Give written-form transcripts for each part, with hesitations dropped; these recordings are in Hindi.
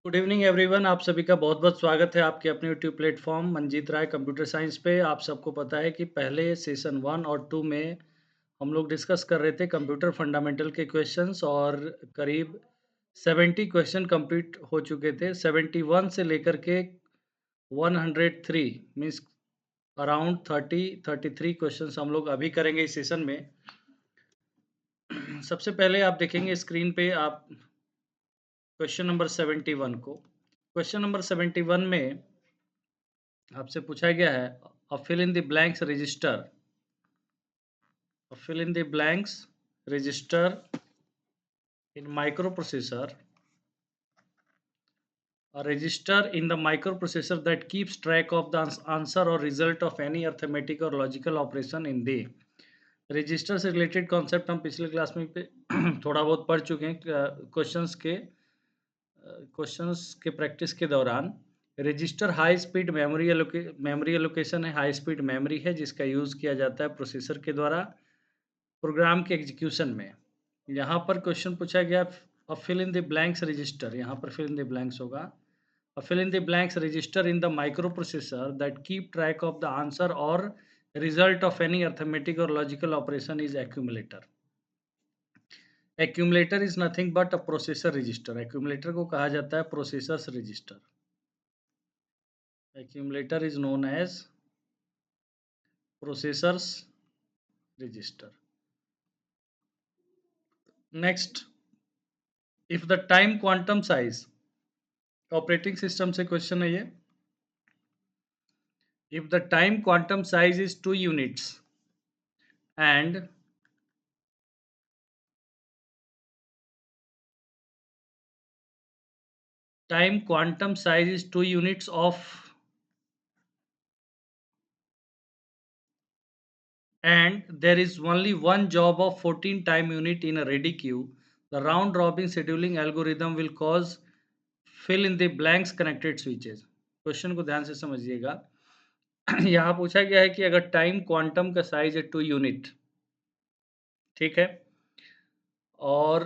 Good evening everyone. आप सभी का बहुत-बहुत स्वागत है आपके अपने यूट्यूब प्लेटफ़ॉर्म मंजीत राय कंप्यूटर साइंस पे। आप सबको पता है कि पहले सेशन 1 और 2 में हम लोग डिस्कस कर रहे थे कंप्यूटर फंडामेंटल के क्वेश्चंस और करीब 70 क्वेश्चन कंप्लीट हो चुके थे। 71 से लेकर के 103 मीन्स अराउंड 30-33 क्वेश्चंस हम लोग अभी करेंगे इस सेशन में। सबसे पहले आप देखेंगे स्क्रीन पे आप क्वेश्चन नंबर 71 को। क्वेश्चन नंबर 71 में आपसे पूछा गया है fill in the blanks register fill in the blanks register in microprocessor a register in the microprocessor that keeps track of the answer or result of any arithmetic or logical operation in the register से रिलेटेड कॉन्सेप्ट हम पिछले क्लास में थोड़ा बहुत पढ़ चुके हैं क्वेश्चंस के प्रैक्टिस के दौरान। Register high speed memory allocation है, हाई स्पीड मेमोरी है जिसका यूज़ किया जाता है प्रोसेसर के द्वारा प्रोग्राम के एग्जीक्यूशन में। यहाँ पर क्वेश्चन पूछा गया fill in the blanks register, यहाँ पर फिल इन द ब्लैंक्स होगा fill in the blanks register in the microprocessor that keep track of the answer और रिजल्ट ऑफ एनी अर्थमेटिक और logical operation is accumulator. Accumulator is nothing but a processor register. Accumulator को कहा जाता है processors register. Accumulator is known as processors register. Next, if the time quantum size, operating system से क्वेश्चन है ये। If the time quantum size is 2 units and time quantum size is 2 units of and there is only one job of 14 time unit in a ready queue, the round robin scheduling algorithm will cause fill in the blanks connected switches। Question को ध्यान से समझिएगा। यहाँ पूछा गया है कि अगर टाइम क्वांटम का साइज है 2 यूनिट, ठीक है, और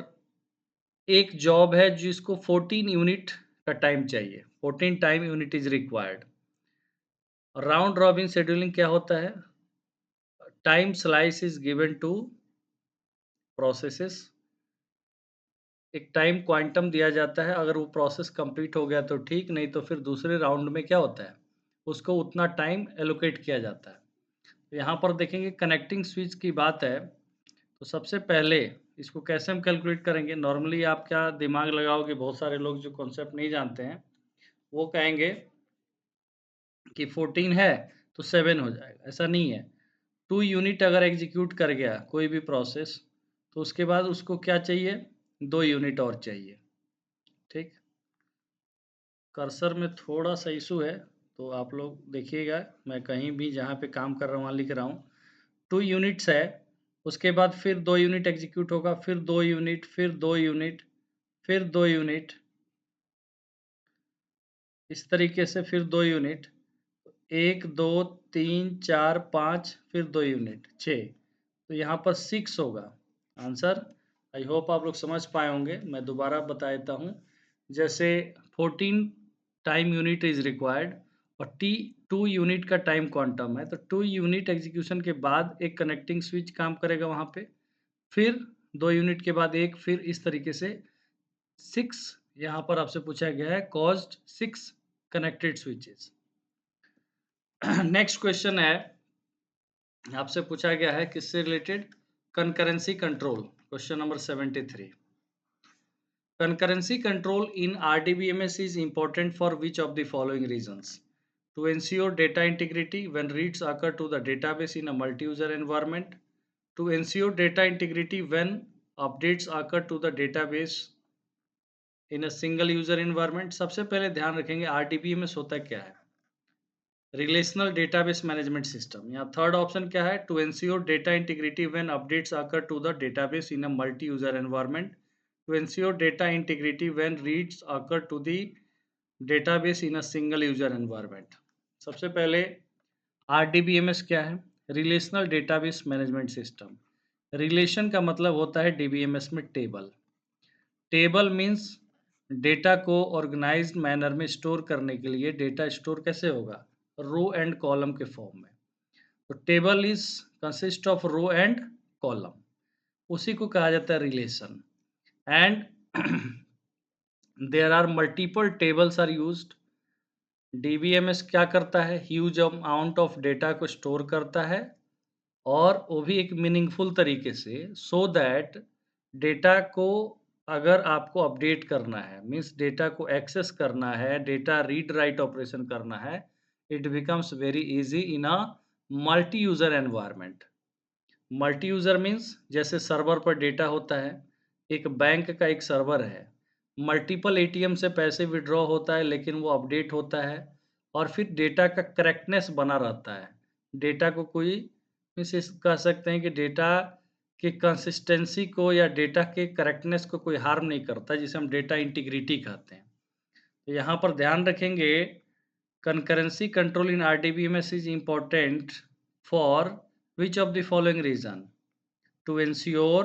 एक जॉब है जिसको 14 यूनिट का टाइम चाहिए, 14 time unit is required. Round robin scheduling क्या होता है? Time slice is given to processes. एक टाइम क्वांटम दिया जाता है, अगर वो प्रोसेस कंप्लीट हो गया तो ठीक, नहीं तो फिर दूसरे राउंड में क्या होता है, उसको उतना टाइम एलोकेट किया जाता है। तो यहाँ पर देखेंगे कनेक्टिंग स्विच की बात है, तो सबसे पहले इसको कैसे हम कैलकुलेट करेंगे। नॉर्मली आप क्या दिमाग लगाओगे, बहुत सारे लोग जो कॉन्सेप्ट नहीं जानते हैं वो कहेंगे कि 14 है तो 7 हो जाएगा, ऐसा नहीं है। 2 यूनिट अगर एग्जीक्यूट कर गया कोई भी प्रोसेस, तो उसके बाद उसको क्या चाहिए, 2 यूनिट और चाहिए, ठीक। कर्सर में थोड़ा सा इशू है तो आप लोग देखिएगा, मैं कहीं भी जहाँ पे काम कर रहा हूँ वहाँ लिख रहा हूँ। 2 यूनिट्स है, उसके बाद फिर 2 यूनिट एग्जीक्यूट होगा, फिर 2 यूनिट, फिर 2 यूनिट, फिर 2 यूनिट, इस तरीके से फिर 2 यूनिट, 1 2 3 4 5, फिर 2 यूनिट 6, तो यहाँ पर 6 होगा आंसर। आई होप आप लोग समझ पाए होंगे। मैं दोबारा बता देता हूँ, जैसे 14 टाइम यूनिट इज रिक्वायर्ड और टी 2 यूनिट का टाइम क्वांटम है, तो 2 यूनिट एग्जीक्यूशन के बाद एक कनेक्टिंग स्विच काम करेगा वहाँ पे, फिर 2 यूनिट के बाद एक, फिर इस तरीके से 6 यहाँ पर आपसे पूछा गया है caused 6 connected switches. Next question है, आपसे पूछा गया है किससे related, concurrency control. Question number 73। Concurrency control in RDBMS is important for which of the following reasons? To ensure data integrity when reads occur to the database in a multi-user environment, to ensure data integrity when updates occur to the database in a single user environment। सबसे पहले ध्यान रखेंगे RDBMS होता क्या है, रिलेशनल डेटाबेस मैनेजमेंट सिस्टम। यहाँ थर्ड ऑप्शन क्या है, to ensure data integrity when updates occur to the database in a multi user environment, to ensure data integrity when reads occur to the database in a single user environment. सबसे पहले RDBMS क्या है, relational database management system. Relation का मतलब होता है DBMS में टेबल। टेबल मीन्स डेटा को ऑर्गेनाइज्ड मैनर में स्टोर करने के लिए डेटा स्टोर कैसे होगा? रो एंड कॉलम के फॉर्म में। तो table is consist of row and column, उसी को कहा जाता है relation. And there are multiple tables are used. DBMS क्या करता है? ह्यूज अमाउंट ऑफ डेटा को स्टोर करता है, और वो भी एक मीनिंगफुल तरीके से, सो दैट डेटा को अगर आपको अपडेट करना है, मीन्स डेटा को एक्सेस करना है, डेटा रीड राइट ऑपरेशन करना है, it becomes very easy in a multi user environment. Multi user means जैसे सर्वर पर डेटा होता है, एक बैंक का एक सर्वर है, मल्टीपल एटीएम से पैसे विड्रॉ होता है, लेकिन वो अपडेट होता है, और फिर डेटा का करेक्टनेस बना रहता है। डेटा को कोई मीन्स कह सकते हैं कि डेटा की कंसिस्टेंसी को या डेटा के करेक्टनेस को कोई हार्म नहीं करता, जिसे हम डेटा इंटीग्रिटी कहते हैं। तो यहाँ पर ध्यान रखेंगे, concurrency control in RDBMS is important for which of the following reason? To ensure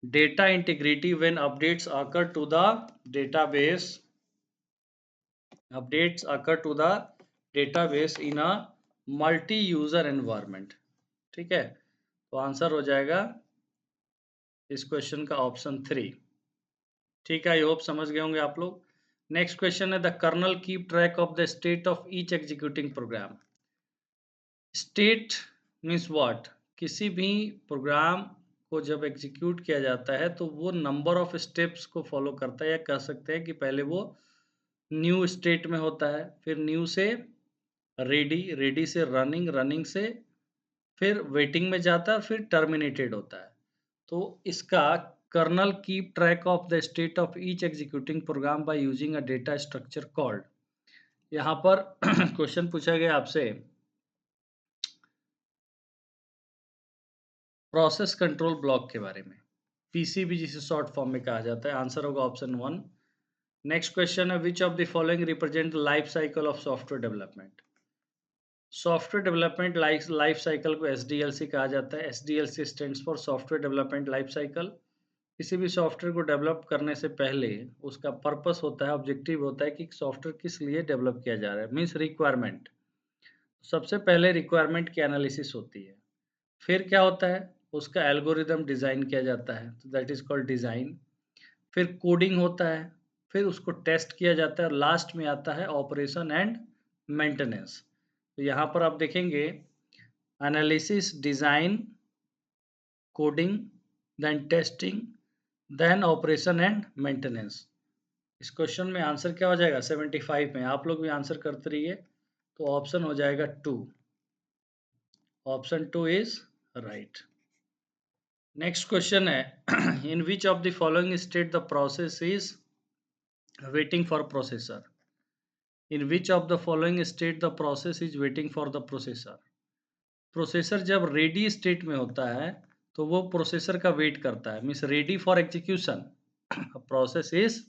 data integrity when updates occur to the database in a multi-user environment। ठीक है, तो आंसर हो जाएगा इस क्वेश्चन का ऑप्शन 3। ठीक है, आई होप समझ गए होंगे आप लोग। नेक्स्ट क्वेश्चन है, the kernel keep track of the state of each executing program. State means what? किसी भी प्रोग्राम को जब एग्जीक्यूट किया जाता है तो वो नंबर ऑफ स्टेप्स को फॉलो करता है, या कह सकते हैं कि पहले वो न्यू स्टेट में होता है, फिर न्यू से रेडी, रेडी से रनिंग, रनिंग से फिर वेटिंग में जाता है, फिर टर्मिनेटेड होता है। तो इसका kernel keep track of the state of each executing program by using a data structure called. यहाँ पर क्वेश्चन पूछा गया आपसे प्रोसेस कंट्रोल ब्लॉक के बारे में, पीसीबी जिसे शॉर्ट फॉर्म में कहा जाता है। आंसर होगा ऑप्शन 1। नेक्स्ट क्वेश्चन है, which of the following represent life cycle of software development. Software development life cycle को एसडीएलसी कहा जाता है। SDLC stands for software development life cycle. किसी भी सॉफ्टवेयर को डेवलप करने से पहले उसका पर्पस होता है, ऑब्जेक्टिव होता है कि सॉफ्टवेयर किस लिए डेवलप किया जा रहा है, मीन्स रिक्वायरमेंट। सबसे पहले रिक्वायरमेंट की एनालिसिस होती है, फिर क्या होता है, उसका एल्गोरिदम डिज़ाइन किया जाता है, तो दैट इज़ कॉल्ड डिज़ाइन। फिर कोडिंग होता है, फिर उसको टेस्ट किया जाता है, और लास्ट में आता है ऑपरेशन एंड मेंटेनेंस। तो यहाँ पर आप देखेंगे analysis, design, coding, then testing, then operation and maintenance. इस क्वेश्चन में आंसर क्या हो जाएगा 75 में? आप लोग भी आंसर करते रहिए। तो ऑप्शन हो जाएगा 2। Option 2 is right. Next question है, in which of the following state the process is waiting for processor. In which of the following state the process is waiting for the processor. Processor जब रेडी स्टेट में होता है तो वो प्रोसेसर का वेट करता है, means ready for execution. Process is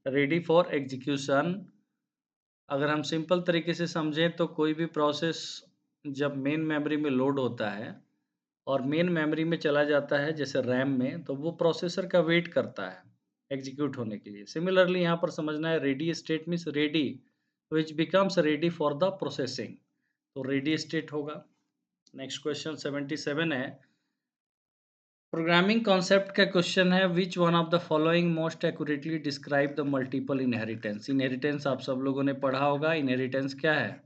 ready for execution. अगर हम सिंपल तरीके से समझें तो कोई भी प्रोसेस जब मेन मेमोरी में लोड होता है और मेन मेमोरी में चला जाता है जैसे रैम में, तो वो प्रोसेसर का वेट करता है एग्जीक्यूट होने के लिए। सिमिलरली यहाँ पर समझना है, ready state means ready which becomes ready for the processing, तो रेडी स्टेट होगा। नेक्स्ट क्वेश्चन 77 है, प्रोग्रामिंग कॉन्सेप्ट का क्वेश्चन है, which one of the following most accurately describe the multiple inheritance. Inheritance आप सब लोगों ने पढ़ा होगा। इनहेरिटेंस क्या है?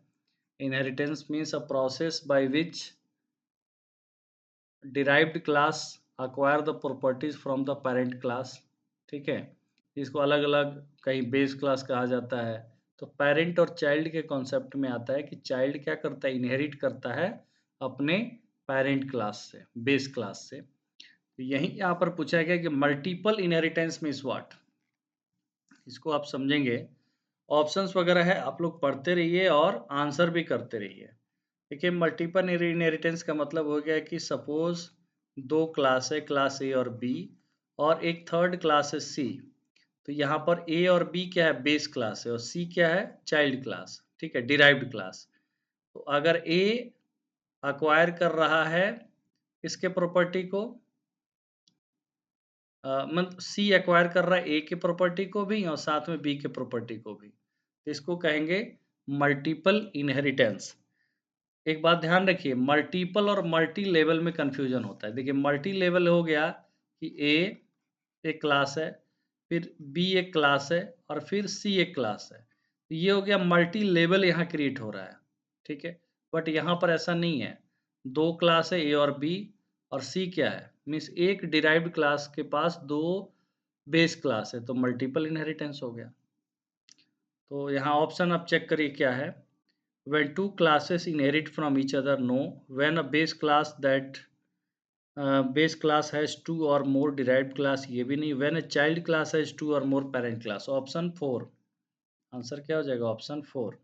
Inheritance means a process by which derived class acquire the properties from the parent class. ठीक है, इसको अलग अलग कहीं बेस क्लास कहा जाता है। तो पेरेंट और चाइल्ड के कॉन्सेप्ट में आता है कि चाइल्ड क्या करता है, इनहेरिट करता है अपने पेरेंट क्लास से, बेस क्लास से। तो यही यहाँ पर पूछा गया कि मल्टीपल इनहेरिटेंस मीन्स व्हाट। इसको आप समझेंगे, ऑप्शंस वगैरह है, आप लोग पढ़ते रहिए और आंसर भी करते रहिए। देखिए, मल्टीपल इनहेरिटेंस का मतलब हो गया कि सपोज दो क्लास है, क्लास ए और बी, और एक थर्ड क्लास है सी। तो यहाँ पर ए और बी क्या है, बेस क्लास है, और सी क्या है, चाइल्ड क्लास। ठीक है, डिराइव्ड क्लास। तो अगर ए अक्वायर कर रहा है इसके प्रॉपर्टी को, मतलब सी एक्वायर कर रहा है ए की प्रॉपर्टी को भी और साथ में बी के प्रॉपर्टी को भी, तो इसको कहेंगे मल्टीपल इनहेरिटेंस। एक बात ध्यान रखिए, मल्टीपल और मल्टी लेवल में कन्फ्यूजन होता है। देखिए मल्टी लेवल हो गया कि ए एक क्लास है, फिर बी एक क्लास है और फिर सी एक क्लास है। तो ये हो गया मल्टी लेवल यहाँ क्रिएट हो रहा है, ठीक है? बट यहाँ पर ऐसा नहीं है, 2 क्लास है ए और बी और सी क्या है? मीन्स एक डिराइव्ड क्लास के पास 2 बेस क्लास है, तो मल्टीपल इनहेरिटेंस हो गया। तो यहाँ ऑप्शन आप चेक करिए क्या है? When two classes inherit from each other, no. When a base class has two or more derived class, ये भी नहीं. When a child class has two or more parent class, option 4. Answer क्या हो जाएगा? ऑप्शन 4.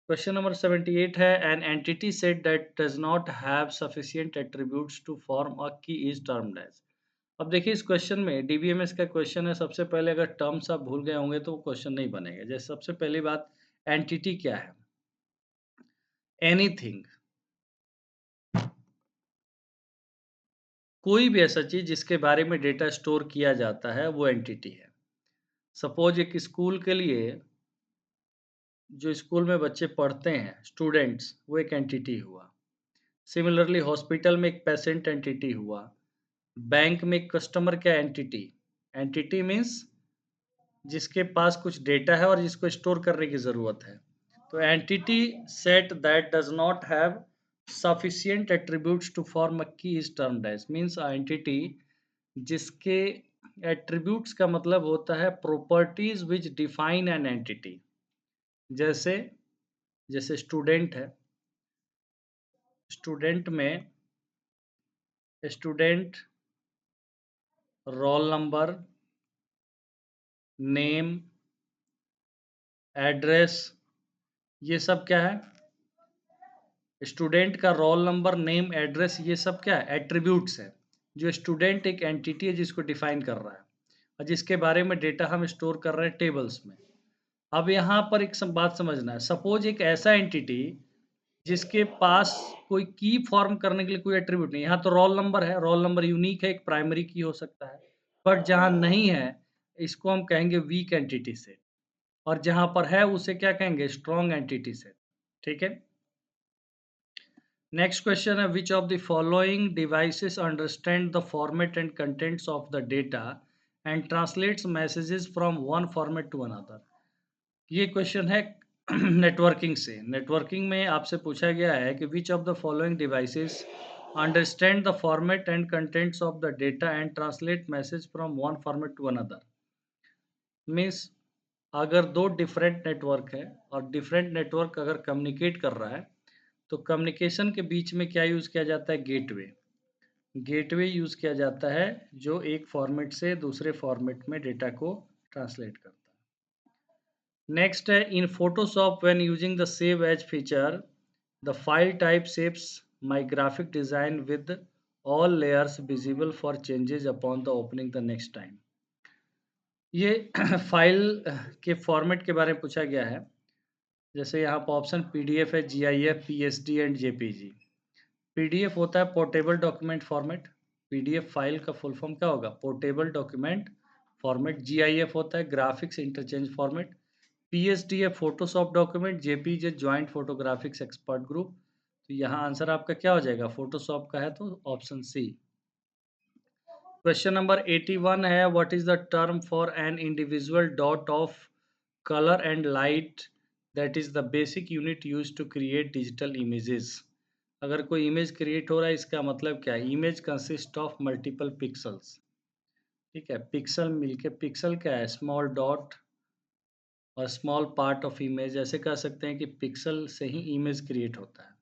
क्वेश्चन नंबर 78 है, an entity set that does not have sufficient attributes to form a key is termed as. अब देखिए इस क्वेश्चन में डीबीएमएस का क्वेश्चन है, सबसे पहले अगर टर्म्स आप भूल गए होंगे तो क्वेश्चन नहीं बनेगा। जैसे सबसे पहली बात, एंटिटी क्या है? एनीथिंग, कोई भी ऐसा चीज़ जिसके बारे में डेटा स्टोर किया जाता है वो एंटिटी है। सपोज एक स्कूल के लिए जो स्कूल में बच्चे पढ़ते हैं स्टूडेंट्स, वो एक एंटिटी हुआ। सिमिलरली हॉस्पिटल में एक पेशेंट एंटिटी हुआ। बैंक में एक कस्टमर क्या एंटिटी? एंटिटी मीन्स जिसके पास कुछ डेटा है और जिसको स्टोर करने की ज़रूरत है। तो entity set that does not have sufficient attributes to form a key is termed as, means a entity जिसके एट्रीब्यूट्स का मतलब होता है properties which define an entity. जैसे जैसे स्टूडेंट है, स्टूडेंट में student, roll number, name, address, ये सब क्या है? स्टूडेंट का रोल नंबर, नेम, एड्रेस, ये सब क्या है? एट्रीब्यूट्स है। जो स्टूडेंट एक एंटिटी है जिसको डिफाइन कर रहा है और जिसके बारे में डेटा हम स्टोर कर रहे हैं टेबल्स में। अब यहाँ पर एक बात समझना है, सपोज एक ऐसा एंटिटी जिसके पास कोई की फॉर्म करने के लिए कोई एट्रीब्यूट नहीं। यहाँ तो रोल नंबर है, रोल नंबर यूनिक है, एक प्राइमरी की हो सकता है। बट जहाँ नहीं है इसको हम कहेंगे वीक एंटिटी सेट, और जहाँ पर है उसे क्या कहेंगे? Strong entity set. ठीक है। नेक्स्ट क्वेश्चन है, which of the following devices understand the format and contents of the data and translates messages from one format to another. ये क्वेश्चन है नेटवर्किंग से। नेटवर्किंग में आपसे पूछा गया है कि which of the following devices understand the format and contents of the data and translate message from one format to another. Means अगर दो डिफरेंट नेटवर्क है और डिफरेंट नेटवर्क अगर कम्युनिकेट कर रहा है तो कम्युनिकेशन के बीच में क्या यूज़ किया जाता है? गेटवे। गेटवे यूज़ किया जाता है जो एक फॉर्मेट से दूसरे फॉर्मेट में डेटा को ट्रांसलेट करता है। नेक्स्ट है, in Photoshop when using the save as feature the file type saves my graphic design with all layers visible for changes upon the opening the next time. ये फाइल के फॉर्मेट के बारे में पूछा गया है। जैसे यहाँ पर ऑप्शन पीडीएफ है, GIF, PSD and JPG. PDF होता है portable document format. PDF file का फुल फॉर्म क्या होगा? Portable document format. जीआईएफ होता है ग्राफिक्स इंटरचेंज फॉर्मेट। पीएसडी है Photoshop document. JPG joint photographics expert group. तो यहाँ आंसर आपका क्या हो जाएगा? फोटोशॉप का है तो ऑप्शन सी। क्वेश्चन नंबर 81 है, what is the term for an individual dot of colour and light that is the basic unit use to create digital images. अगर कोई इमेज क्रिएट हो रहा है इसका मतलब क्या है? Image consist of multiple pixels. ठीक है, पिक्सल मिलके पिक्सल क्या है? स्मॉल डॉट और स्मॉल पार्ट ऑफ इमेज, ऐसे कह सकते हैं कि पिक्सल से ही इमेज क्रिएट होता है।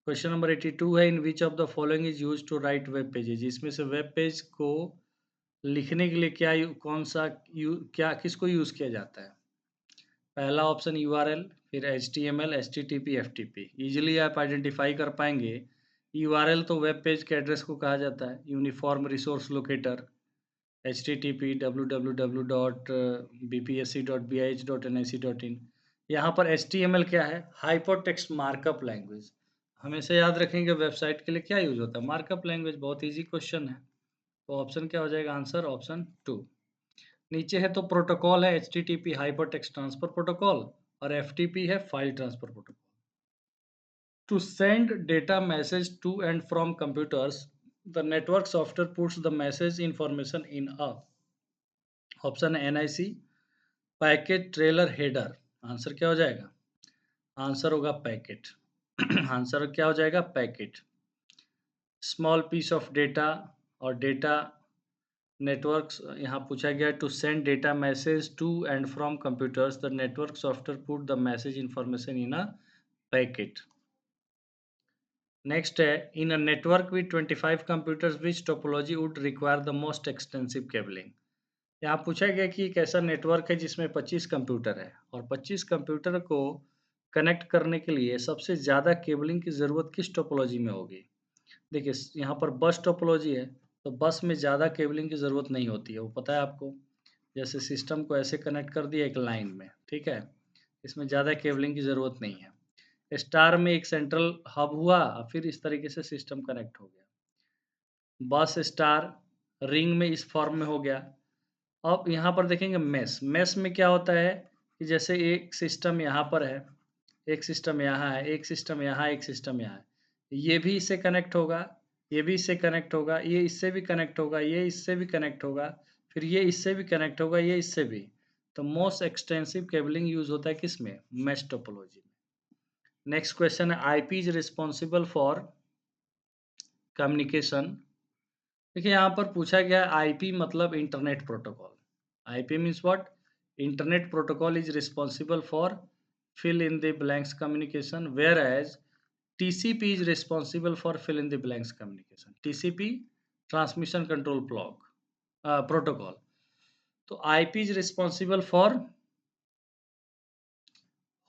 क्वेश्चन नंबर 82 है, in which of the following is use to write web pages. इसमें से वेब पेज को लिखने के लिए कौन सा क्या किसको यूज़ किया जाता है? पहला ऑप्शन यूआरएल, फिर एचटीएमएल, एचटीटीपी, एफटीपी। इजीली आप आइडेंटिफाई कर पाएंगे। यूआरएल तो वेब पेज के एड्रेस को कहा जाता है, uniform resource locator. http www.bpsc.bih.nic.in। यहाँ पर HTML क्या है? Hypertext markup language. हमेशा याद रखेंगे वेबसाइट के लिए क्या यूज होता है? Markup language. बहुत इजी क्वेश्चन है। तो ऑप्शन क्या हो जाएगा आंसर? ऑप्शन 2। नीचे है तो प्रोटोकॉल है HTTP hyper text transfer protocol और एफटीपी है file transfer protocol. To send data message to and from computers, the network software puts the message information in a option है NIC packet trailer header. Answer क्या हो जाएगा? आंसर होगा पैकेट। आंसर क्या हो जाएगा? Packet. Small piece of data और डेटा नेटवर्क्स यहाँ पूछा गया to send data message to and from computers the network software put the message information in a packet. Next है in a network with 25 computers which topology would require the most extensive cabling. यहाँ पूछा गया कि एक ऐसा नेटवर्क है जिसमें 25 कंप्यूटर है और 25 कंप्यूटर को कनेक्ट करने के लिए सबसे ज़्यादा केबलिंग की ज़रूरत किस टोपोलॉजी में होगी। देखिए यहाँ पर बस टोपोलॉजी है तो बस में ज़्यादा केबलिंग की ज़रूरत नहीं होती है, वो पता है आपको। जैसे सिस्टम को ऐसे कनेक्ट कर दिया एक लाइन में, ठीक है, इसमें ज़्यादा केबलिंग की ज़रूरत नहीं है। स्टार में एक सेंट्रल हब हुआ फिर इस तरीके से सिस्टम कनेक्ट हो गया। बस स्टार रिंग में इस फॉर्म में हो गया। अब यहाँ पर देखेंगे मेश। मेश में क्या होता है कि जैसे एक सिस्टम यहाँ पर है, एक सिस्टम यहाँ है, एक सिस्टम यहाँ, एक सिस्टम यहाँ है। ये भी इससे कनेक्ट होगा, ये भी इससे कनेक्ट होगा, ये इससे भी कनेक्ट होगा, ये इससे भी कनेक्ट होगा, फिर ये इससे भी कनेक्ट होगा, ये इससे भी। तो मोस्ट एक्सटेंसिव केबलिंग यूज होता है किसमें? मेश टोपोलॉजी में। नेक्स्ट क्वेश्चन है IP is responsible for communication. देखिए यहाँ पर पूछा गया आईपी मतलब internet protocol. IP means what? Internet protocol is responsible for fill in the blanks communication, whereas TCP is responsible for fill in the blanks communication. TCP transmission control protocol. तो IP is responsible for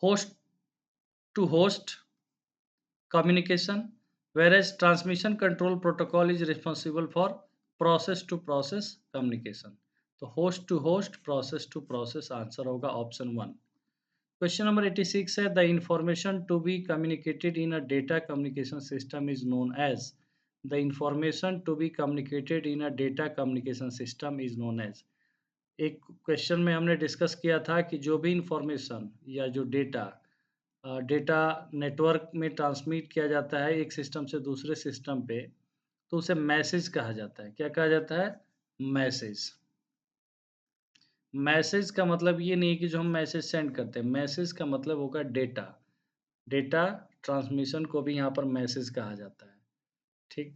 host to host communication, whereas transmission control protocol is responsible for process to process communication. तो host to host, process to process answer होगा ऑप्शन 1। Question number 86 है the information to be communicated in a data communication system is known as। the information to be communicated in a data communication system is known as। एक क्वेश्चन में हमने डिस्कस किया था कि जो भी इंफॉर्मेशन या जो डेटा डेटा नेटवर्क में ट्रांसमिट किया जाता है एक सिस्टम से दूसरे सिस्टम पे तो उसे मैसेज कहा जाता है। क्या कहा जाता है? मैसेज। मैसेज का मतलब ये नहीं कि जो हम मैसेज सेंड करते हैं, मैसेज का मतलब होगा डेटा। डेटा ट्रांसमिशन को भी यहाँ पर मैसेज कहा जाता है। ठीक।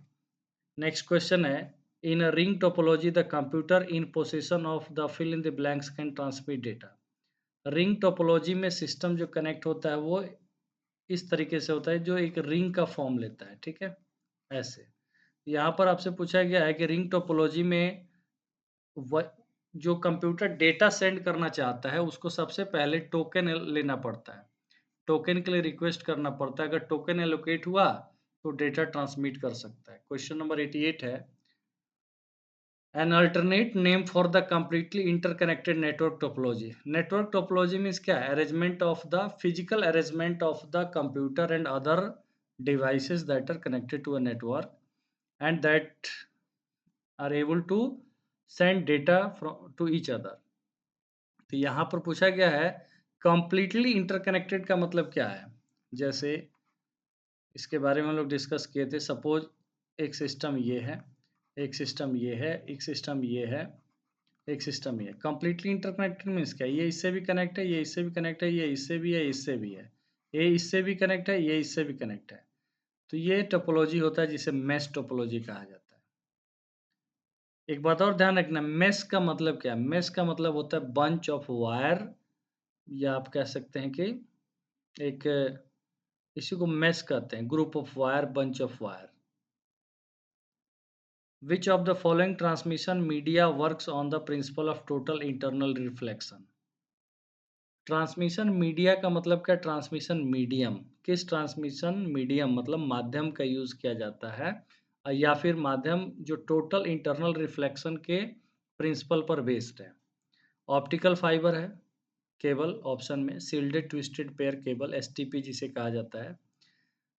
नेक्स्ट क्वेश्चन है in a ring topology the computer in position of the fill in the blanks can transmit data. Ring topology में सिस्टम जो कनेक्ट होता है वो इस तरीके से होता है जो एक रिंग का फॉर्म लेता है, ठीक है, ऐसे। यहाँ पर आपसे पूछा गया है कि रिंग टोपोलॉजी में जो कंप्यूटर डेटा सेंड करना चाहता है उसको सबसे पहले टोकन लेना पड़ता है। टोकन के लिए रिक्वेस्ट करना पड़ता है। अगर टोकन एलोकेट हुआ तो डेटा ट्रांसमिट कर सकता है। क्वेश्चन नंबर 88 है an alternate name for the completely interconnected network topology. Network topology means क्या है? Arrangement of the physical arrangement of the computer and other devices that are connected to a network and that are able to send data to each other। तो यहाँ पर पूछा गया है कंप्लीटली इंटरकनेक्टेड का मतलब क्या है? जैसे इसके बारे में हम लोग डिस्कस किए थे। सपोज एक सिस्टम ये है, एक सिस्टम ये है, एक सिस्टम ये है, एक सिस्टम ये है। कंप्लीटली इंटरकनेक्टेड मीन्स क्या? ये इससे भी कनेक्ट है, ये इससे भी कनेक्ट है, ये इससे भी है, इससे भी है, ये इससे भी कनेक्ट है, ये इससे भी कनेक्ट है। तो ये टोपोलॉजी होता है जिसे मेश टोपोलॉजी कहा जाता है। एक बात और ध्यान रखना, मेश का मतलब क्या है? मेश का मतलब होता है बंच ऑफ वायर, या आप कह सकते हैं कि एक इसी को मेश कहते हैं, group of wire, bunch of wire. Which of the following transmission media works on the principle of total internal reflection? Transmission media का मतलब क्या? Transmission medium. किस ट्रांसमिशन मीडियम मतलब माध्यम का यूज किया जाता है या फिर माध्यम जो टोटल इंटरनल रिफ्लेक्शन के प्रिंसिपल पर बेस्ड है। ऑप्टिकल फाइबर है केबल ऑप्शन में, shielded twisted pair cable STP जिसे कहा जाता है,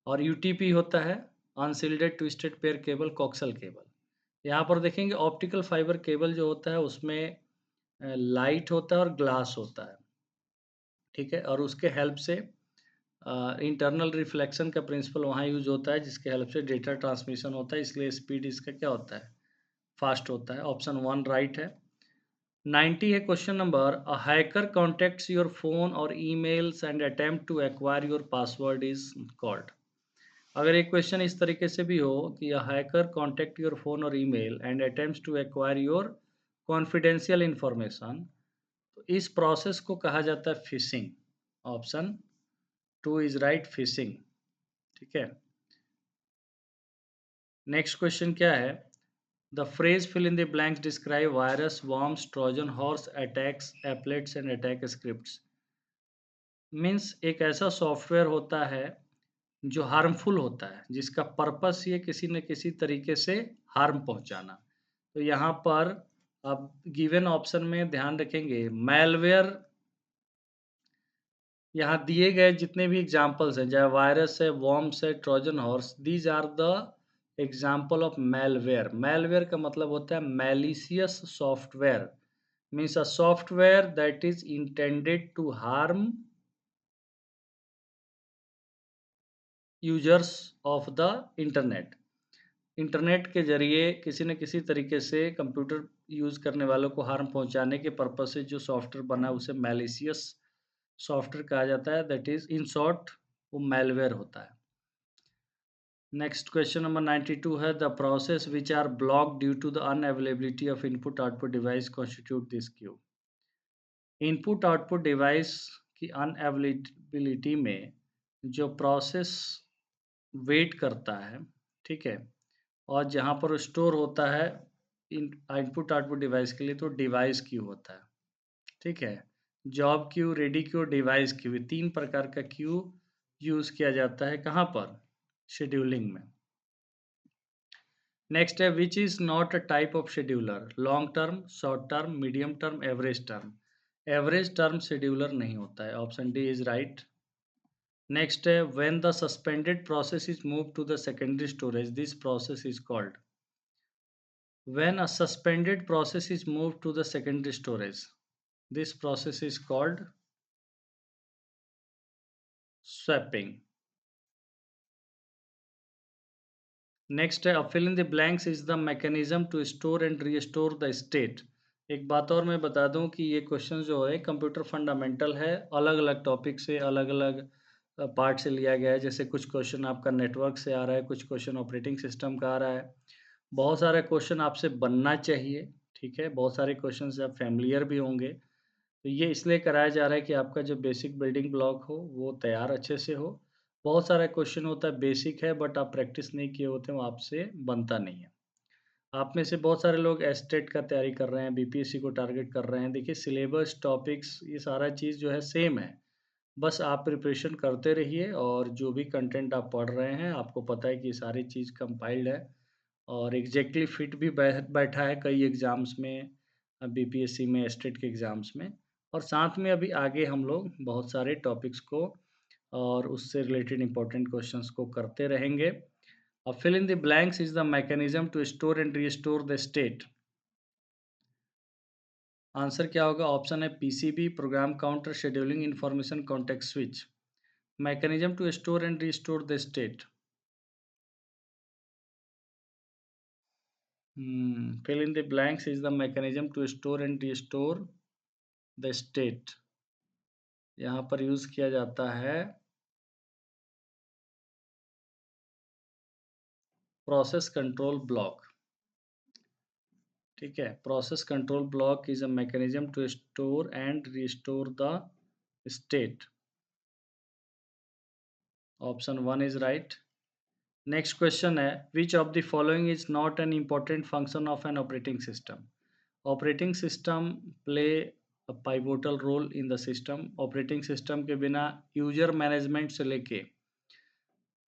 और यूटीपी होता है unshielded twisted pair cable, coxal cable. यहाँ पर देखेंगे ऑप्टिकल फाइबर केबल जो होता है उसमें लाइट होता है और ग्लास होता है, ठीक है? और उसके हेल्प से इंटरनल रिफ्लेक्शन का प्रिंसिपल वहाँ यूज़ होता है जिसके हेल्प से डेटा ट्रांसमिशन होता है, इसलिए स्पीड इसका क्या होता है? फास्ट होता है। ऑप्शन 1 राइट है। 90 है question number, a hacker contacts your phone और emails and attempt to acquire your password is called. अगर एक क्वेश्चन इस तरीके से भी हो कि a hacker contact your phone और email and attempts to acquire your confidential information, तो इस प्रोसेस को कहा जाता है phishing. Option 2 is right, phishing, ठीक है? नेक्स्ट क्वेश्चन क्या है? The phrase fill in the blanks describe virus, worms, Trojan horse attacks, एप्लेट्स and attack scripts. Means एक ऐसा सॉफ्टवेयर होता है जो हार्मफुल होता है, जिसका पर्पस ये किसी न किसी तरीके से हार्म पहुँचाना। तो यहाँ पर आप गिवन ऑप्शन में ध्यान रखेंगे मैलवेयर, यहाँ दिए गए जितने भी एग्ज़ाम्पल्स हैं, चाहे वायरस है, वर्म्स है, Trojan horse, these are the example of malware. Malware का मतलब होता है malicious software, means a software that is intended to harm users of the internet. Internet के ज़रिए किसी न किसी तरीके से कंप्यूटर यूज़ करने वालों को हार्म पहुँचाने के पर्पज़ से जो सॉफ्टवेयर बना है उसे मैलिशियस सॉफ्टवेयर कहा जाता है, दैट इज़ इन शॉर्ट वो मैलवेयर होता है। नेक्स्ट क्वेश्चन नंबर 92 है, the process which are blocked due to the unavailability of input output device constitute this queue. Input output device की अनअवेलेबिलिटी में जो प्रोसेस वेट करता है, ठीक है? और जहाँ पर स्टोर होता है इन इनपुट आउटपुट डिवाइस के लिए तो डिवाइस क्यू होता है, ठीक है? Job queue, ready queue, device Q, ये 3 प्रकार का क्यू यूज़ किया जाता है कहाँ पर? शेड्यूलिंग में। नेक्स्ट है which is not a type of scheduler, long term, short term, medium term, average term. Average term scheduler नहीं होता है, option D is right. Next है when the suspended process is move to the secondary storage, this process is called. When a suspended process is moved to the secondary storage, this process is called swapping. Next है fill in the blanks is the mechanism to store and restore the state. एक बात और मैं बता दूं कि ये क्वेश्चन जो है कंप्यूटर फंडामेंटल है, अलग अलग टॉपिक से अलग अलग पार्ट से लिया गया है। जैसे कुछ क्वेश्चन आपका नेटवर्क से आ रहा है, कुछ क्वेश्चन ऑपरेटिंग सिस्टम का आ रहा है, बहुत सारे क्वेश्चन आपसे बनना चाहिए, ठीक है? बहुत सारे क्वेश्चन से आप फैमिलियर भी होंगे। तो ये इसलिए कराया जा रहा है कि आपका जो बेसिक बिल्डिंग ब्लॉक हो वो तैयार अच्छे से हो। बहुत सारा क्वेश्चन होता है बेसिक है बट आप प्रैक्टिस नहीं किए होते हैं, वो आपसे बनता नहीं है। आप में से बहुत सारे लोग एस्टेट का तैयारी कर रहे हैं, बीपीएससी को टारगेट कर रहे हैं। देखिए सिलेबस, टॉपिक्स ये सारा चीज़ जो है सेम है। बस आप प्रिपरेशन करते रहिए और जो भी कंटेंट आप पढ़ रहे हैं आपको पता है कि ये सारी चीज़ कंपाइल्ड है और एग्ज़ैक्टली फिट भी बैठा है कई एग्ज़ाम्स में, बीपीएससी में, एस्टेट के एग्ज़ाम्स में। और साथ में अभी आगे हम लोग बहुत सारे टॉपिक्स को और उससे रिलेटेड इम्पोर्टेंट क्वेश्चंस को करते रहेंगे। Fill in the blanks is the mechanism to store and restore the state. Answer क्या होगा? ऑप्शन है PCB, program counter, scheduling, information context switch. Mechanism to store and restore the state. Fill in the blanks is the mechanism to store and restore the state. यहाँ पर यूज़ किया जाता है प्रोसेस कंट्रोल ब्लॉक, ठीक है? Process control block is a mechanism to store and restore the state. Option 1 is right. Next question है which of the following is not an important function of an operating system? Operating system play a pivotal role in the system. Operating system के बिना यूज़र मैनेजमेंट से लेके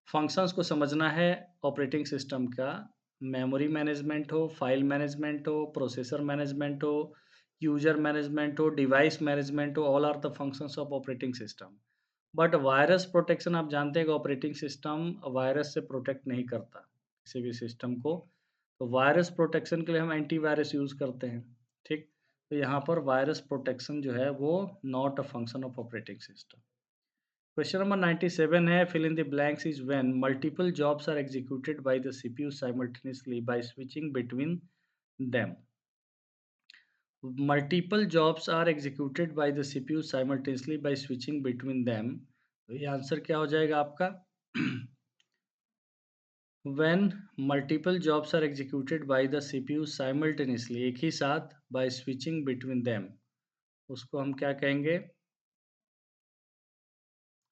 फंक्शंस को समझना है ऑपरेटिंग सिस्टम का, मेमोरी मैनेजमेंट हो, फाइल मैनेजमेंट हो, प्रोसेसर मैनेजमेंट हो, यूज़र मैनेजमेंट हो, डिवाइस मैनेजमेंट हो, all are the functions of operating system. But virus protection आप जानते हैं कि ऑपरेटिंग सिस्टम वायरस से प्रोटेक्ट नहीं करता किसी भी सिस्टम को। तो वायरस प्रोटेक्शन के लिए हम एंटीवायरस यूज़ करते हैं, ठीक? तो यहाँ पर वायरस प्रोटेक्शन जो है वो not a function of operating system. Question number 97 है fill in the blanks is when multiple jobs are executed by the CPU simultaneously by switching between them. Multiple jobs are executed by the CPU simultaneously by switching between them। तो ये आंसर क्या हो जाएगा आपका? When multiple jobs are executed by the CPU simultaneously, एक ही साथ by switching between them, उसको हम क्या कहेंगे?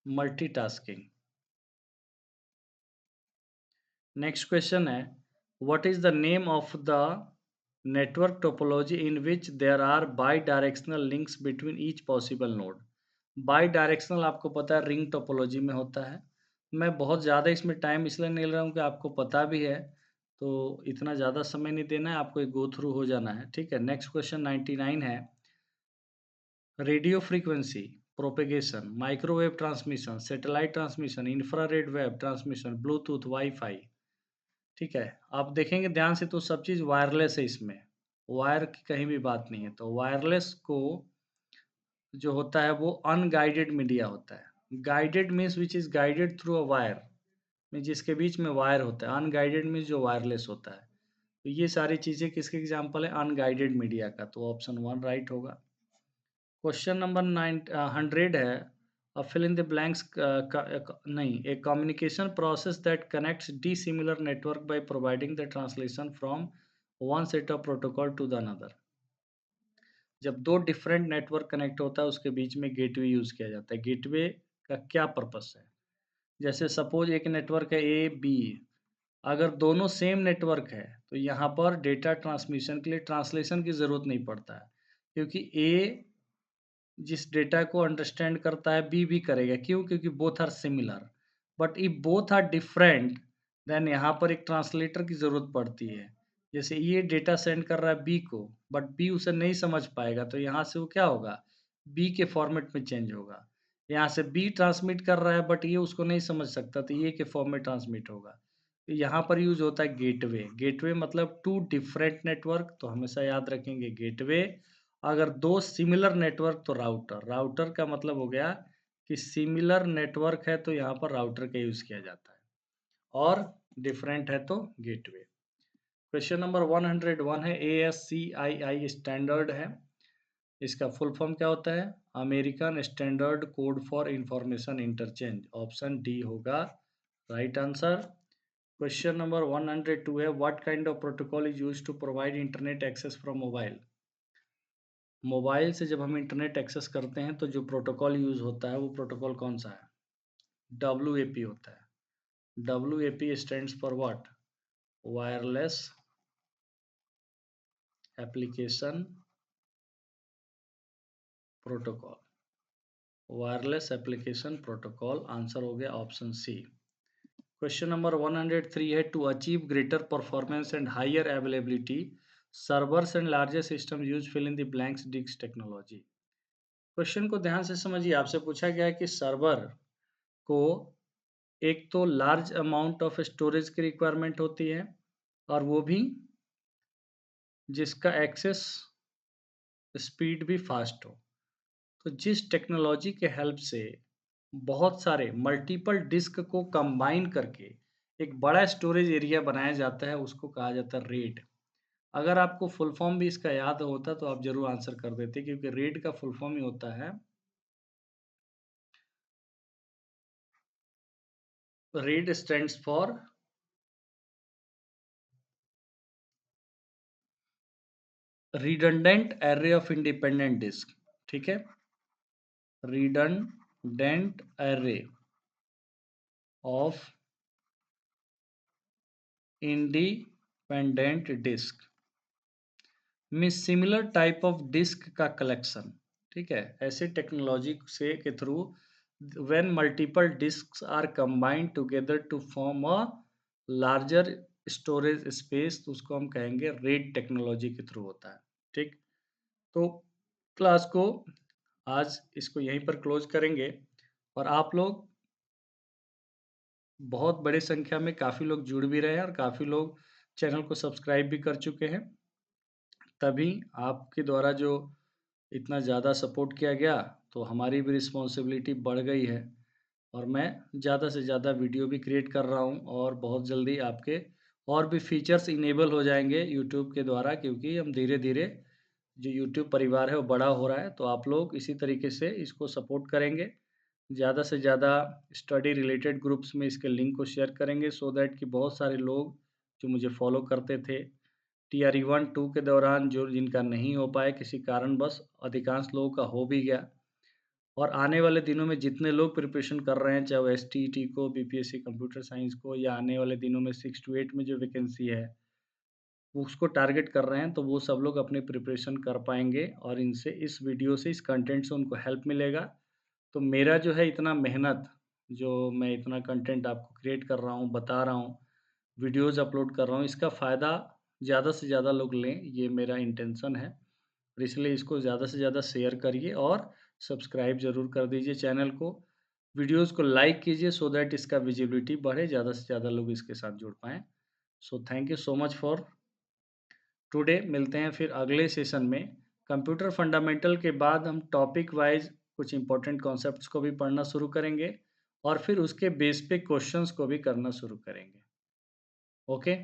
मल्टीटास्किंग। नेक्स्ट क्वेश्चन है what is the name of the network topology in which there are bidirectional links between each possible node. Bidirectional आपको पता है रिंग टोपोलॉजी में होता है। मैं बहुत ज़्यादा इसमें टाइम इसलिए नहीं ले रहा हूँ कि आपको पता भी है, तो इतना ज़्यादा समय नहीं देना है, आपको एक गो थ्रू हो जाना है, ठीक है। नेक्स्ट क्वेश्चन 99 है radio frequency propagation, microwave transmission, satellite transmission, infrared wave transmission, Bluetooth, wifi, ठीक है। आप देखेंगे ध्यान से तो सब चीज़ वायरलेस है इसमें, वायर की कहीं भी बात नहीं है। तो वायरलेस को जो होता है वो अनगाइडेड मीडिया होता है। Guided means which is guided through a wire, means जिसके बीच में वायर होता है। अनगाइडेड मीन्स जो वायरलेस होता है। तो ये सारी चीज़ें किसके एग्ज़ाम्पल है? अनगाइडेड मीडिया का, तो ऑप्शन 1 राइट होगा। क्वेश्चन नंबर 100 है फिल इन द ब्लैंक्स नहीं, a communication process that connects dissimilar network by providing the translation from one set of protocol to the another. जब दो डिफरेंट नेटवर्क कनेक्ट होता है उसके बीच में गेटवे यूज़ किया जाता है। गेटवे का क्या पर्पस है? जैसे सपोज एक नेटवर्क है ए बी, अगर दोनों सेम नेटवर्क है तो यहाँ पर डेटा ट्रांसमिशन के लिए ट्रांसलेशन की ज़रूरत नहीं पड़ता है, क्योंकि ए जिस डेटा को अंडरस्टैंड करता है बी भी करेगा। क्यों? क्योंकि both are similar. But if both are different then यहाँ पर एक ट्रांसलेटर की ज़रूरत पड़ती है। जैसे ये डेटा सेंड कर रहा है बी को, बट बी उसे नहीं समझ पाएगा, तो यहाँ से वो क्या होगा? बी के फॉर्मेट में चेंज होगा। यहाँ से बी ट्रांसमिट कर रहा है बट ये उसको नहीं समझ सकता, तो ये के फॉर्म में ट्रांसमिट होगा। तो यहाँ पर यूज़ होता है गेटवे। गेटवे मतलब टू डिफरेंट नेटवर्क, तो हमेशा याद रखेंगे गेटवे। अगर दो सिमिलर नेटवर्क तो राउटर। राउटर का मतलब हो गया कि सिमिलर नेटवर्क है तो यहाँ पर राउटर का यूज़ किया जाता है, और डिफरेंट है तो गेटवे। क्वेश्चन नंबर 101 है ASCII स्टैंडर्ड है, इसका फुल फॉर्म क्या होता है? American standard code for information interchange. Option D होगा राइट आंसर। क्वेश्चन नंबर 102 है what kind of protocol is used to provide internet access from mobile. Mobile से जब हम इंटरनेट एक्सेस करते हैं तो जो प्रोटोकॉल यूज़ होता है वो प्रोटोकॉल कौन सा है? WAP होता है। WAP stands for what? Wireless application protocol. Wireless application protocol answer हो गया ऑप्शन सी। क्वेश्चन नंबर 103 है to achieve greater performance and higher availability servers and larger system use fill in the blanks disk technology. Question को ध्यान से समझिए। आपसे पूछा गया है कि सर्वर को एक तो लार्ज अमाउंट ऑफ स्टोरेज की रिक्वायरमेंट होती है, और वो भी जिसका एक्सेस स्पीड भी फास्ट हो। तो जिस टेक्नोलॉजी के हेल्प से बहुत सारे मल्टीपल डिस्क को कंबाइन करके एक बड़ा स्टोरेज एरिया बनाया जाता है उसको कहा जाता है रेड। अगर आपको फुल फॉर्म भी इसका याद होता तो आप जरूर आंसर कर देते, क्योंकि रेड का फुल फॉर्म ही होता है RAID stands for redundant array of independent disk, ठीक है। Redundant array of independent disk में सिमिलर टाइप ऑफ डिस्क का कलेक्शन, ठीक है। ऐसे टेक्नोलॉजी से के through when multiple disks are combined together to form a larger storage space, तो उसको हम कहेंगे रेड टेक्नोलॉजी के थ्रू होता है, ठीक। तो क्लास को आज इसको यहीं पर क्लोज करेंगे, और आप लोग बहुत बड़ी संख्या में काफ़ी लोग जुड़ भी रहे हैं और काफ़ी लोग चैनल को सब्सक्राइब भी कर चुके हैं। तभी आपके द्वारा जो इतना ज़्यादा सपोर्ट किया गया, तो हमारी भी रिस्पॉन्सिबिलिटी बढ़ गई है और मैं ज़्यादा से ज़्यादा वीडियो भी क्रिएट कर रहा हूँ और बहुत जल्दी आपके और भी फीचर्स इनेबल हो जाएँगे यूट्यूब के द्वारा, क्योंकि हम धीरे-धीरे जो यूट्यूब परिवार है वो बड़ा हो रहा है, तो आप लोग इसी तरीके से इसको सपोर्ट करेंगे। ज़्यादा से ज़्यादा स्टडी रिलेटेड ग्रुप्स में इसके लिंक को शेयर करेंगे सो दैट कि बहुत सारे लोग जो मुझे फॉलो करते थे टीआरई 1, 2 के दौरान जो जिनका नहीं हो पाए किसी कारणवश, अधिकांश लोगों का हो भी गया। और आने वाले दिनों में जितने लोग प्रिपरेशन कर रहे हैं, चाहे वो एसटीईटी को, बीपीएससी कंप्यूटर साइंस को या आने वाले दिनों में 6 टू 8 में जो वैकेंसी है, वो उसको टारगेट कर रहे हैं, तो वो सब लोग अपनी प्रिपरेशन कर पाएँगे और इनसे इस वीडियो से, इस कंटेंट से उनको हेल्प मिलेगा। तो मेरा जो है इतना मेहनत, जो मैं इतना कंटेंट आपको क्रिएट कर रहा हूँ, बता रहा हूँ, वीडियोज़ अपलोड कर रहा हूँ, इसका फ़ायदा ज़्यादा से ज़्यादा लोग लें, ये मेरा इंटेंशन है। और इसलिए इसको ज़्यादा से ज़्यादा शेयर करिए और सब्सक्राइब ज़रूर कर दीजिए चैनल को। वीडियोज़ को लाइक कीजिए सो दैट इसका विजिबिलिटी बढ़े, ज़्यादा से ज़्यादा लोग इसके साथ जुड़ पाएँ। So thank you so much for today. मिलते हैं फिर अगले सेशन में। कंप्यूटर फंडामेंटल के बाद हम टॉपिक वाइज़ कुछ इम्पोर्टेंट कॉन्सेप्ट्स को भी पढ़ना शुरू करेंगे और फिर उसके बेस पे क्वेश्चंस को भी करना शुरू करेंगे। ओके?